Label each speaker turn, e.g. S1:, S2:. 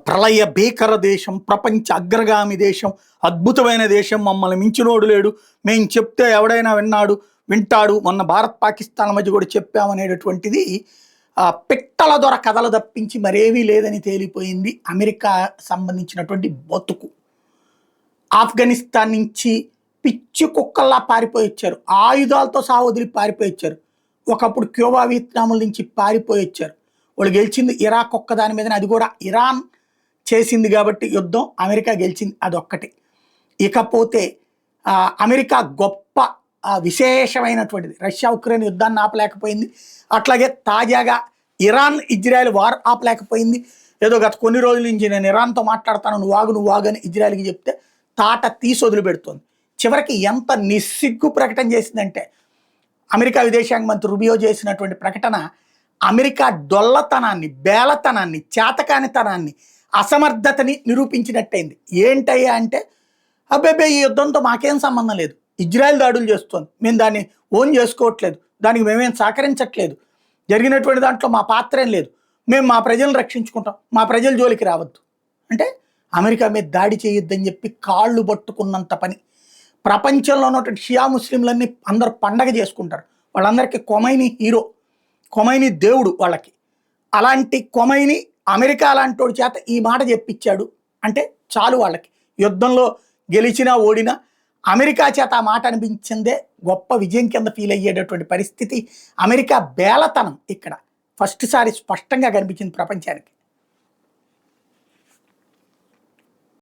S1: ప్రళయ భీకర దేశం, ప్రపంచ అగ్రగామి దేశం, అద్భుతమైన దేశం, మమ్మల్ని మించినోడు లేడు, మేము చెప్తే ఎవడైనా వింటాడు, మొన్న భారత్ పాకిస్తాన్ మధ్య కూడా చెప్పామనేటటువంటిది పిట్టల దొర కథలు తప్పించి మరేమీ లేదని తేలిపోయింది. అమెరికా సంబంధించినటువంటి బతుకు ఆఫ్ఘనిస్తాన్ నుంచి పిచ్చి కుక్కల్లా పారిపోయి వచ్చారు, ఆయుధాలతో సహా వదిలి పారిపోయి వచ్చారు. ఒకప్పుడు క్యూబా వియత్నాముల నుంచి పారిపోయి వచ్చారు. వాళ్ళు గెలిచింది ఇరాక్ ఒక్క దాని మీదనే, అది కూడా ఇరాన్ చేసింది కాబట్టి యుద్ధం, అమెరికా గెలిచింది అదొక్కటి. ఇకపోతే అమెరికా గొప్ప విశేషమైనటువంటిది, రష్యా ఉక్రెయిన్ యుద్ధాన్ని ఆపలేకపోయింది, అట్లాగే తాజాగా ఇరాన్ ఇజ్రాయెల్ వార్ ఆపలేకపోయింది. ఏదో గత కొన్ని రోజుల నుంచి నేను ఇరాన్తో మాట్లాడతాను, నువ్వు వాగు అని ఇజ్రాయెల్కి చెప్తే తాట తీసి వదిలిపెడుతోంది. చివరికి ఎంత నిస్సిగ్గు ప్రకటన చేసిందంటే, అమెరికా విదేశాంగ మంత్రి రుబియో చేసినటువంటి ప్రకటన అమెరికా డొల్లతనాన్ని, బేలతనాన్ని, చేతకానితనాన్ని, అసమర్థతని నిరూపించినట్టయింది. ఏంటయ్యా అంటే, అబ్బాయి ఈ యుద్ధంతో మాకేం సంబంధం లేదు, ఇజ్రాయెల్ దాడులు చేస్తుంది, మేము దాన్ని ఓన్ చేసుకోవట్లేదు, దానికి మేమేం సహకరించట్లేదు, జరిగినటువంటి దాంట్లో మా పాత్ర ఏం లేదు, మేము మా ప్రజలను రక్షించుకుంటాం, మా ప్రజల జోలికి రావద్దు అంటే అమెరికా మీద దాడి చేయొద్దని చెప్పి కాళ్ళు పట్టుకున్నంత పని. ప్రపంచంలో ఉన్నటువంటి షియా ముస్లింలన్నీ అందరూ పండగ చేసుకుంటారు, వాళ్ళందరికీ కొమైనీ హీరో, కొమైనీ దేవుడు వాళ్ళకి. అలాంటి కొమైనీ అమెరికా లాంటి వాడి చేత ఈ మాట చెప్పించాడు అంటే చాలు, వాళ్ళకి యుద్ధంలో గెలిచినా ఓడినా అమెరికా చేత ఆ మాట అనిపించిందే గొప్ప విజయం కింద ఫీల్ అయ్యేటటువంటి పరిస్థితి. అమెరికా బేలతనం ఇక్కడ ఫస్ట్ సారి స్పష్టంగా కనిపించింది ప్రపంచానికి.